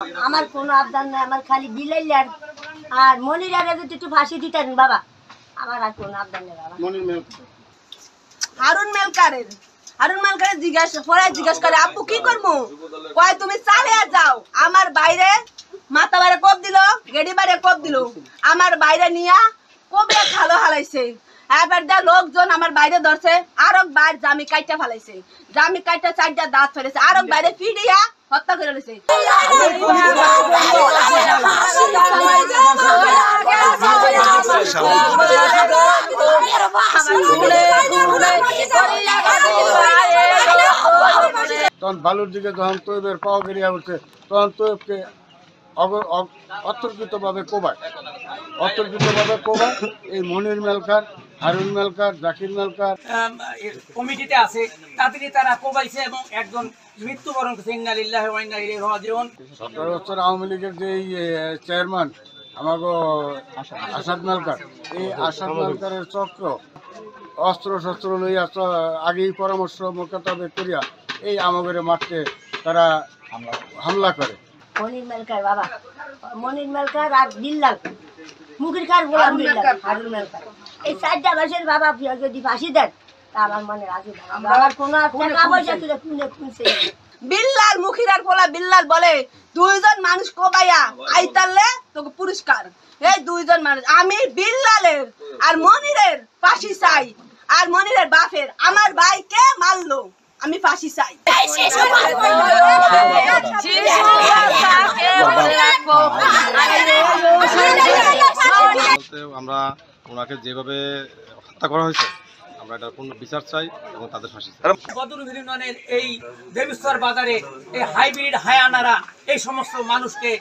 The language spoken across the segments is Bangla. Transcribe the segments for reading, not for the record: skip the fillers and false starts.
আমার কোনো আবদার নাই, আমার খালি বিলাইলার আর মনিরারে যদি একটু ফাঁসি দিতেন বাবা, আমার আর কোনো আবদার নেই বাবা। হারুন মেলকারের জিজ্ঞাসা করে আব্বু কি করবো, কয় তুমি চালিয়ে যাও। আমার বাইরে মাথা বাইরে কোপ দিল, গেড়ি বাইরে কোপ দিল, আমার বাইরে নিয়া কোপে খালো হালাইছে। এবার দা লোকজন আমার বাইরে ধরছে, আরো বাইরে জামি কাইটা ফেলাইছে, জামি কাইটা চারটা দাঁত ফেলেছে, আরো বাইরে ফিডিয়া হত্যা করে দিয়েছে। তখন বালুর দিকে যখন তৈবের পাওয়া গেরিয়া উঠছে তখন তৈবকে অতর্কিতভাবে কোবায় এই মনির মেলকার, হারুন মেলকার, জাকির মেলকার কমিটিতে আছে, তাদেরই তারা কোবাইছে এবং একজন মৃত্যুবরণ করেছে। ইন্না লিল্লাহি ওয়া ইন্না ইলাইহি রাজিউন। 17 বছর আওয়ামী লীগের যে চেয়ারম্যান আমাকে আসাদ মেলকার, এই আসাদ মেলকারের চক্র অস্ত্র শস্ত্র লইয়া আগেই পরামর্শ মোকাবেলা করিয়া এই আমাদের মাঠে তারা হামলা করে। মনির মেলকার বাবা, মনির মেলকার আর বিল্লাল মুখের কার গোলাম বিল্লাল, হারুন মেলকার, এই চারটা মাসের বাবা যদি ফাঁসি দেন তা আমার মনে রাজি বাবার কোনো টাকা পয়সা তুলে খুঁজছে। বিল্লাল মুখিরার পোলা বিল্লাল বলে দুইজন মানুষ কোবাইয়া আইতালে তোকে পুরস্কার। এই দুইজন মানুষ, আমি বিল্লালের আর মনিরের ফাঁসি চাই, আর মনিরের বাপের আমার ভাইকে মারলো, আমি ফাঁসি চাই। আমরা ওনাকে যেভাবে হত্যা করা হয়েছে আমরা এটার পূর্ণ বিচার চাই এবং তাদের ফাঁসি চাই। বদরুল ইউনিয়নের এই দেবীশ্বর বাজারে এই হাইব্রিড হায়ানারা এই সমস্ত মানুষকে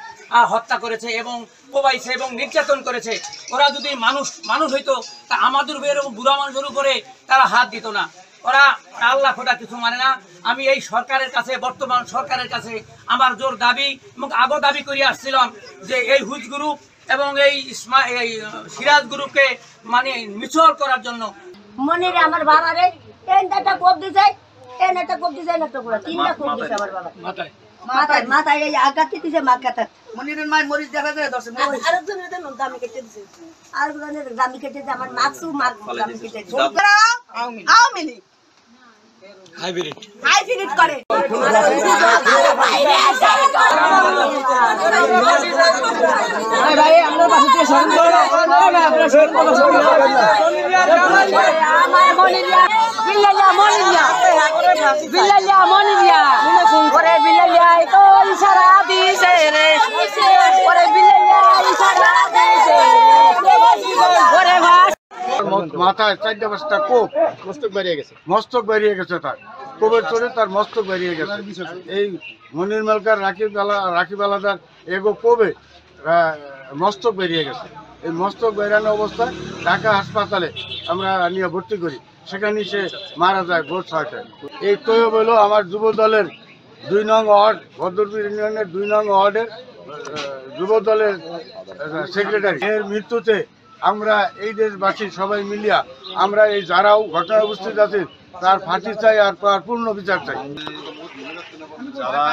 হত্যা করেছে এবং কোবাইছে এবং নির্যাতন করেছে। ওরা যদি মানুষ হইতো তা আমাদের এরকম বুড়া মানুষের উপরে তারা হাত দিত না। ওরা আল্লাহ খোদা কিছু মানে না। আমি এই সরকারের কাছে, বর্তমান সরকারের কাছে আমার জোর দাবি এবং আগেও দাবি করে আসছিলাম যে এই হুজ গ্রুপ এবং এই সিরাজ গ্রুপকে মানে মিচল করার জন্য। মনিরে আমার বাবারে একটা কোপ দিছে, একটা কোপ দিছে, একটা পুরো তিনটা কোপ দিছে আমার বাবা মাথায় এই আঘাত দিছে মাথায়। মনিরের মায়ের মরিচ দেখা যায় দর্শক, আরেকজনের দামি কেটে দিছে, আরেকজনের দামি কেটে দিছে, আমার মাকসু দামি কেটে দিছে। আওয়ামী লীগ হাইব্রিড করে। মাথায় 4-5টা কোপ, মস্তক বেরিয়ে গেছে তার কোপের চোরে তার মস্তক বেরিয়ে গেছে। এই মনির মেলকার, রাকিব আলাদার এগো কোবে মস্তক বেরিয়ে গেছে। এই মস্তক বেরানো অবস্থায় ঢাকা হাসপাতালে আমরা নিয়ে ভর্তি করি, সেখানে সে মারা যায় ভোর 6টায়। এই তৈব হলো আমার যুব দলের 2 নং ওয়ার্ড, বদরপুর ইউনিয়নের 2 নং ওয়ার্ডের যুব দলের সেক্রেটারি। এর মৃত্যুতে আমরা এই দেশবাসী সবাই মিলিয়া আমরা এই যারাও ঘটনা উপস্থিত আছে তার ফাঁসি চাই আর তার পূর্ণ বিচার চাই। যারা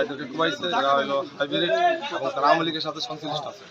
এদেরকে কোবাইছে, যারা হলো হাইব্রিড এবং তারা আওয়ামী লীগের সাথে সংশ্লিষ্ট আছে।